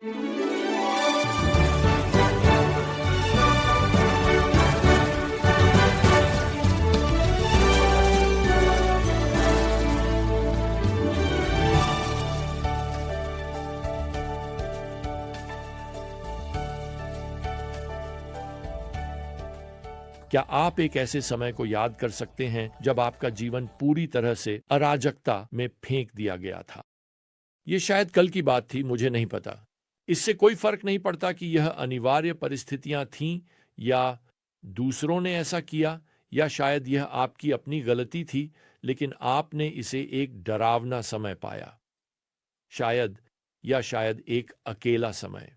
क्या आप एक ऐसे समय को याद कर सकते हैं जब आपका जीवन पूरी तरह से अराजकता में फेंक दिया गया था? ये शायद कल की बात थी, मुझे नहीं पता। इससे कोई फर्क नहीं पड़ता कि यह अनिवार्य परिस्थितियां थीं या दूसरों ने ऐसा किया, या शायद यह आपकी अपनी गलती थी, लेकिन आपने इसे एक डरावना समय पाया। शायद, या शायद एक अकेला समय।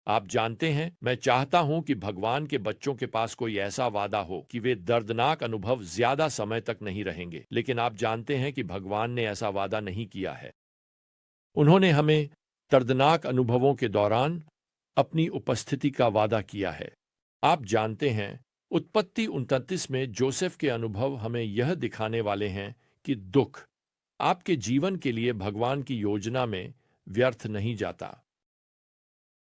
आप जानते हैं, मैं चाहता हूं कि भगवान के बच्चों के पास कोई ऐसा वादा हो कि वे दर्दनाक अनुभव ज्यादा समय तक नहीं रहेंगे, लेकिन आप जानते हैं कि भगवान ने ऐसा वादा नहीं किया है। उन्होंने हमें दर्दनाक अनुभवों के दौरान अपनी उपस्थिति का वादा किया है। आप जानते हैं, उत्पत्ति 29 में जोसेफ के अनुभव हमें यह दिखाने वाले हैं कि दुख आपके जीवन के लिए भगवान की योजना में व्यर्थ नहीं जाता।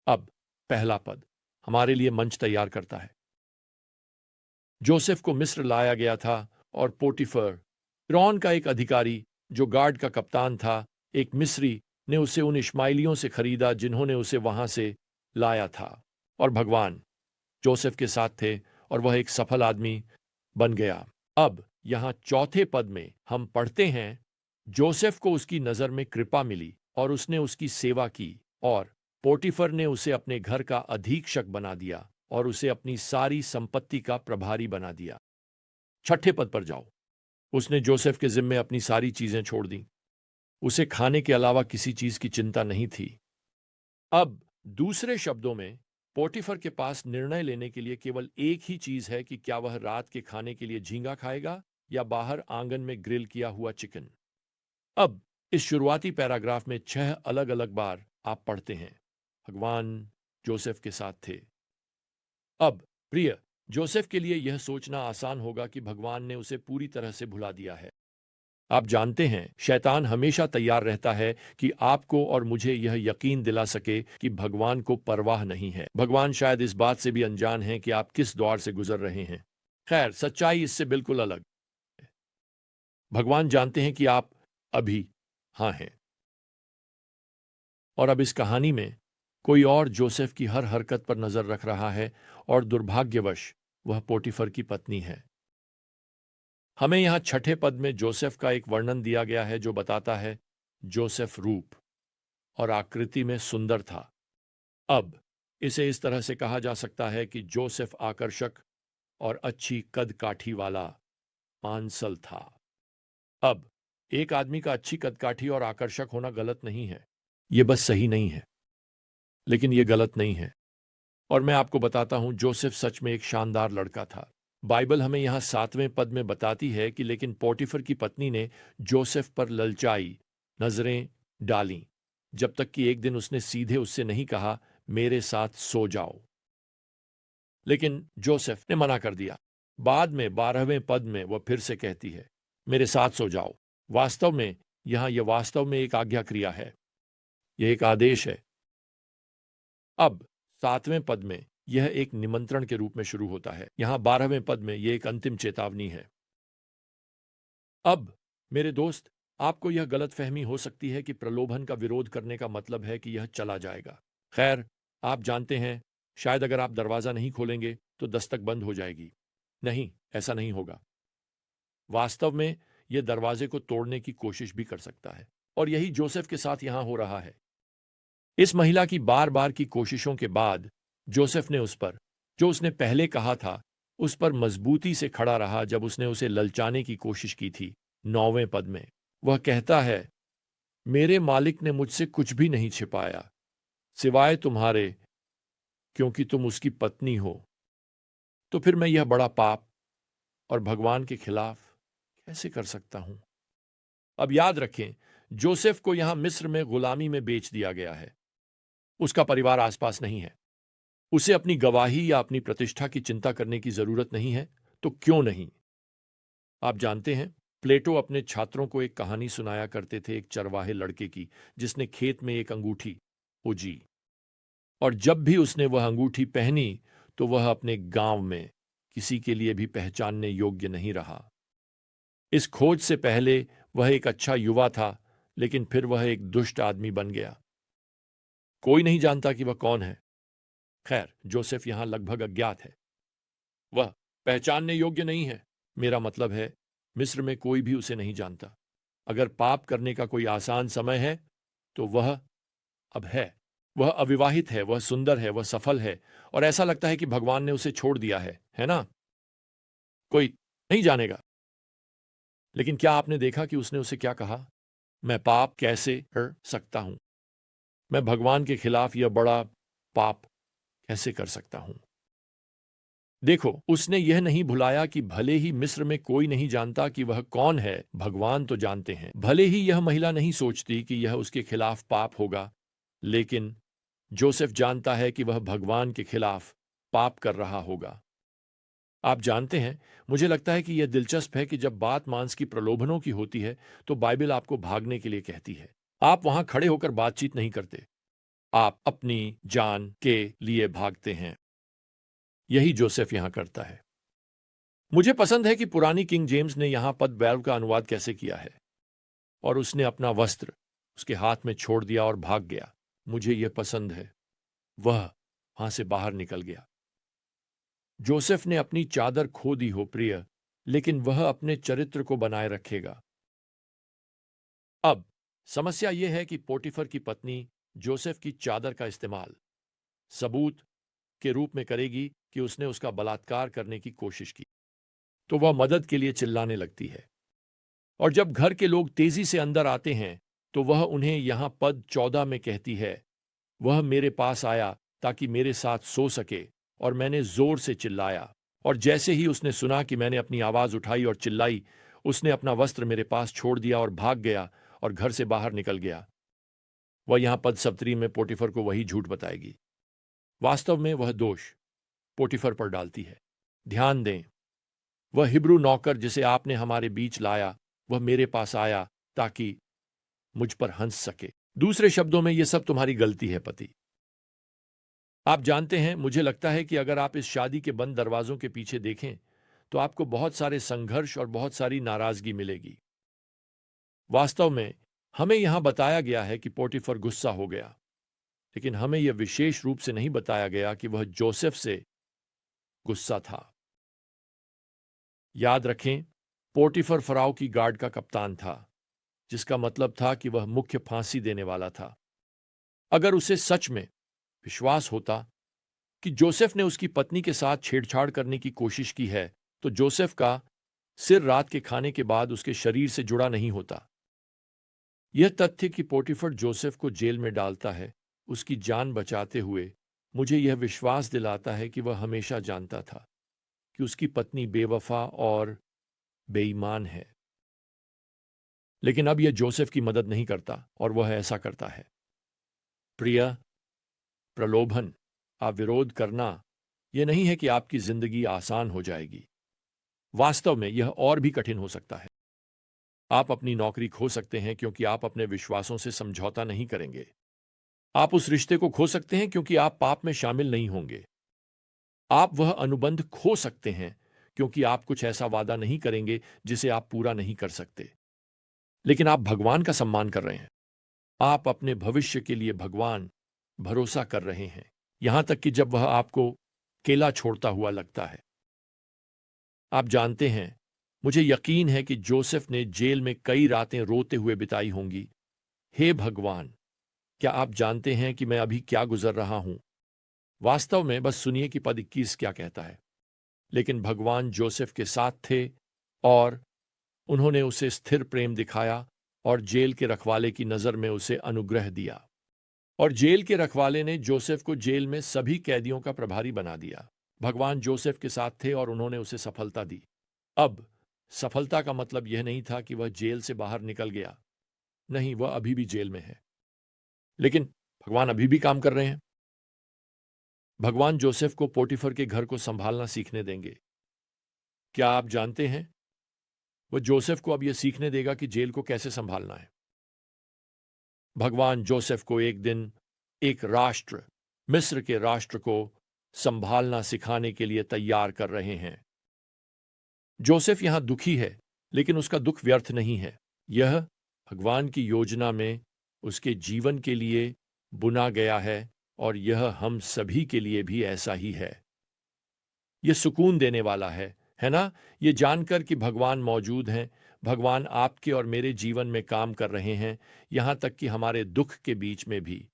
अब पहला पद हमारे लिए मंच तैयार करता है। जोसेफ को मिस्र लाया गया था और पोटीफर, फिरौन का एक अधिकारी जो गार्ड का कप्तान था, एक मिस्री ने उसे उन इश्माइलियों से खरीदा जिन्होंने उसे वहां से लाया था। और भगवान जोसेफ के साथ थे और वह एक सफल आदमी बन गया। अब यहां चौथे पद में हम पढ़ते हैं, जोसेफ को उसकी नजर में कृपा मिली और उसने उसकी सेवा की, और पोटीफर ने उसे अपने घर का अधीक्षक बना दिया और उसे अपनी सारी संपत्ति का प्रभारी बना दिया। छठे पद पर जाओ। उसने जोसेफ के जिम्मे अपनी सारी चीजें छोड़ दी। उसे खाने के अलावा किसी चीज की चिंता नहीं थी। अब दूसरे शब्दों में, पोटीफर के पास निर्णय लेने के लिए केवल एक ही चीज है कि क्या वह रात के खाने के लिए झींगा खाएगा या बाहर आंगन में ग्रिल किया हुआ चिकन। अब इस शुरुआती पैराग्राफ में 6 अलग अलग बार आप पढ़ते हैं, भगवान जोसेफ के साथ थे। अब प्रिय, जोसेफ के लिए यह सोचना आसान होगा कि भगवान ने उसे पूरी तरह से भुला दिया है। आप जानते हैं, शैतान हमेशा तैयार रहता है कि आपको और मुझे यह यकीन दिला सके कि भगवान को परवाह नहीं है। भगवान शायद इस बात से भी अनजान है कि आप किस दौर से गुजर रहे हैं। खैर, सच्चाई इससे बिल्कुल अलग है। भगवान जानते हैं कि आप अभी हाँ हैं। और अब इस कहानी में कोई और जोसेफ की हर हरकत पर नजर रख रहा है, और दुर्भाग्यवश वह पोटीफर की पत्नी है। हमें यहां छठे पद में जोसेफ का एक वर्णन दिया गया है जो बताता है, जोसेफ रूप और आकृति में सुंदर था। अब इसे इस तरह से कहा जा सकता है कि जोसेफ आकर्षक और अच्छी कद काठी वाला पांसल था। अब एक आदमी का अच्छी कदकाठी और आकर्षक होना गलत नहीं है, यह बस सही नहीं है। लेकिन यह गलत नहीं है। और मैं आपको बताता हूं, जोसेफ सच में एक शानदार लड़का था। बाइबल हमें यहां 7वें पद में बताती है कि लेकिन पोटीफर की पत्नी ने जोसेफ पर ललचाई नजरें डालीं, जब तक कि एक दिन उसने सीधे उससे नहीं कहा, मेरे साथ सो जाओ। लेकिन जोसेफ ने मना कर दिया। बाद में 12वें पद में वह फिर से कहती है, मेरे साथ सो जाओ। वास्तव में यहां यह वास्तव में एक आज्ञा क्रिया है, यह एक आदेश है। अब 7वें पद में यह एक निमंत्रण के रूप में शुरू होता है। यहां 12वें पद में यह एक अंतिम चेतावनी है। अब मेरे दोस्त, आपको यह गलतफहमी हो सकती है कि प्रलोभन का विरोध करने का मतलब है कि यह चला जाएगा। खैर, आप जानते हैं, शायद अगर आप दरवाजा नहीं खोलेंगे तो दस्तक बंद हो जाएगी। नहीं, ऐसा नहीं होगा। वास्तव में यह दरवाजे को तोड़ने की कोशिश भी कर सकता है, और यही जोसेफ के साथ यहां हो रहा है। इस महिला की बार बार की कोशिशों के बाद जोसेफ ने उस पर, जो उसने पहले कहा था, उस पर मजबूती से खड़ा रहा जब उसने उसे ललचाने की कोशिश की थी। 9वें पद में वह कहता है, मेरे मालिक ने मुझसे कुछ भी नहीं छिपाया सिवाय तुम्हारे, क्योंकि तुम उसकी पत्नी हो। तो फिर मैं यह बड़ा पाप और भगवान के खिलाफ कैसे कर सकता हूं? अब याद रखें, जोसेफ को यहां मिस्र में गुलामी में बेच दिया गया है। उसका परिवार आसपास नहीं है। उसे अपनी गवाही या अपनी प्रतिष्ठा की चिंता करने की जरूरत नहीं है। तो क्यों नहीं? आप जानते हैं, प्लेटो अपने छात्रों को एक कहानी सुनाया करते थे, एक चरवाहे लड़के की जिसने खेत में एक अंगूठी खोजी। और जब भी उसने वह अंगूठी पहनी तो वह अपने गांव में किसी के लिए भी पहचानने योग्य नहीं रहा। इस खोज से पहले वह एक अच्छा युवा था, लेकिन फिर वह एक दुष्ट आदमी बन गया। कोई नहीं जानता कि वह कौन है। खैर, जोसेफ यहां लगभग अज्ञात है। वह पहचानने योग्य नहीं है। मेरा मतलब है, मिस्र में कोई भी उसे नहीं जानता। अगर पाप करने का कोई आसान समय है तो वह अब है। वह अविवाहित है, वह सुंदर है, वह सफल है, और ऐसा लगता है कि भगवान ने उसे छोड़ दिया है ना? कोई नहीं जानेगा। लेकिन क्या आपने देखा कि उसने उसे क्या कहा? मैं पाप कैसे कर सकता हूं? मैं भगवान के खिलाफ यह बड़ा पाप कैसे कर सकता हूं? देखो, उसने यह नहीं भुलाया कि भले ही मिस्र में कोई नहीं जानता कि वह कौन है, भगवान तो जानते हैं। भले ही यह महिला नहीं सोचती कि यह उसके खिलाफ पाप होगा, लेकिन जोसेफ जानता है कि वह भगवान के खिलाफ पाप कर रहा होगा। आप जानते हैं, मुझे लगता है कि यह दिलचस्प है कि जब बात मांस की प्रलोभनों की होती है तो बाइबल आपको भागने के लिए कहती है। आप वहां खड़े होकर बातचीत नहीं करते, आप अपनी जान के लिए भागते हैं। यही जोसेफ यहां करता है। मुझे पसंद है कि पुरानी किंग जेम्स ने यहां पद वैल्व का अनुवाद कैसे किया है। और उसने अपना वस्त्र उसके हाथ में छोड़ दिया और भाग गया। मुझे यह पसंद है। वह वहां से बाहर निकल गया। जोसेफ ने अपनी चादर खो दी हो प्रिय, लेकिन वह अपने चरित्र को बनाए रखेगा। अब समस्या यह है कि पोटीफर की पत्नी जोसेफ की चादर का इस्तेमाल सबूत के रूप में करेगी कि उसने उसका बलात्कार करने की कोशिश की। तो वह मदद के लिए चिल्लाने लगती है। और जब घर के लोग तेजी से अंदर आते हैं तो वह उन्हें यहां पद 14 में कहती है, वह मेरे पास आया ताकि मेरे साथ सो सके, और मैंने जोर से चिल्लाया। और जैसे ही उसने सुना कि मैंने अपनी आवाज उठाई और चिल्लाई, उसने अपना वस्त्र मेरे पास छोड़ दिया और भाग गया और घर से बाहर निकल गया। वह यहां पद 17 में पोटीफर को वही झूठ बताएगी। वास्तव में वह दोष पोटीफर पर डालती है। ध्यान दें, वह हिब्रू नौकर जिसे आपने हमारे बीच लाया, वह मेरे पास आया ताकि मुझ पर हंस सके। दूसरे शब्दों में, यह सब तुम्हारी गलती है पति। आप जानते हैं, मुझे लगता है कि अगर आप इस शादी के बंद दरवाजों के पीछे देखें तो आपको बहुत सारे संघर्ष और बहुत सारी नाराजगी मिलेगी। वास्तव में हमें यहां बताया गया है कि पोटीफर गुस्सा हो गया, लेकिन हमें यह विशेष रूप से नहीं बताया गया कि वह जोसेफ से गुस्सा था। याद रखें, पोटीफर फराव की गार्ड का कप्तान था, जिसका मतलब था कि वह मुख्य फांसी देने वाला था। अगर उसे सच में विश्वास होता कि जोसेफ ने उसकी पत्नी के साथ छेड़छाड़ करने की कोशिश की है, तो जोसेफ का सिर रात के खाने के बाद उसके शरीर से जुड़ा नहीं होता। यह तथ्य कि पोटीफर जोसेफ को जेल में डालता है, उसकी जान बचाते हुए, मुझे यह विश्वास दिलाता है कि वह हमेशा जानता था कि उसकी पत्नी बेवफा और बेईमान है। लेकिन अब यह जोसेफ की मदद नहीं करता और वह ऐसा करता है। प्रिय, प्रलोभन आप विरोध करना यह नहीं है कि आपकी जिंदगी आसान हो जाएगी। वास्तव में यह और भी कठिन हो सकता है। आप अपनी नौकरी खो सकते हैं क्योंकि आप अपने विश्वासों से समझौता नहीं करेंगे। आप उस रिश्ते को खो सकते हैं क्योंकि आप पाप में शामिल नहीं होंगे। आप वह अनुबंध खो सकते हैं क्योंकि आप कुछ ऐसा वादा नहीं करेंगे जिसे आप पूरा नहीं कर सकते। लेकिन आप भगवान का सम्मान कर रहे हैं। आप अपने भविष्य के लिए भगवान भरोसा कर रहे हैं, यहां तक कि जब वह आपको अकेला छोड़ता हुआ लगता है। आप जानते हैं, मुझे यकीन है कि जोसेफ ने जेल में कई रातें रोते हुए बिताई होंगी। हे भगवान, क्या आप जानते हैं कि मैं अभी क्या गुजर रहा हूं? वास्तव में बस सुनिए कि पद 21 क्या कहता है। लेकिन भगवान जोसेफ के साथ थे और उन्होंने उसे स्थिर प्रेम दिखाया और जेल के रखवाले की नजर में उसे अनुग्रह दिया। और जेल के रखवाले ने जोसेफ को जेल में सभी कैदियों का प्रभारी बना दिया। भगवान जोसेफ के साथ थे और उन्होंने उसे सफलता दी। अब सफलता का मतलब यह नहीं था कि वह जेल से बाहर निकल गया। नहीं, वह अभी भी जेल में है। लेकिन भगवान अभी भी काम कर रहे हैं। भगवान जोसेफ को पोटीफर के घर को संभालना सीखने देंगे। क्या आप जानते हैं, वह जोसेफ को अब यह सीखने देगा कि जेल को कैसे संभालना है। भगवान जोसेफ को एक दिन एक राष्ट्र मिस्र के राष्ट्र को संभालना सिखाने के लिए तैयार कर रहे हैं। जोसेफ यहां दुखी है, लेकिन उसका दुख व्यर्थ नहीं है। यह भगवान की योजना में उसके जीवन के लिए बुना गया है और यह हम सभी के लिए भी ऐसा ही है। यह सुकून देने वाला है ना? ये जानकर कि भगवान मौजूद हैं, भगवान आपके और मेरे जीवन में काम कर रहे हैं, यहां तक कि हमारे दुख के बीच में भी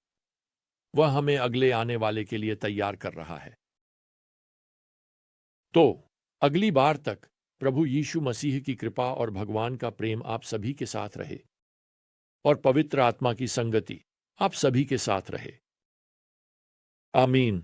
वह हमें अगले आने वाले के लिए तैयार कर रहा है। तो अगली बार तक प्रभु यीशु मसीह की कृपा और भगवान का प्रेम आप सभी के साथ रहे और पवित्र आत्मा की संगति आप सभी के साथ रहे। आमीन।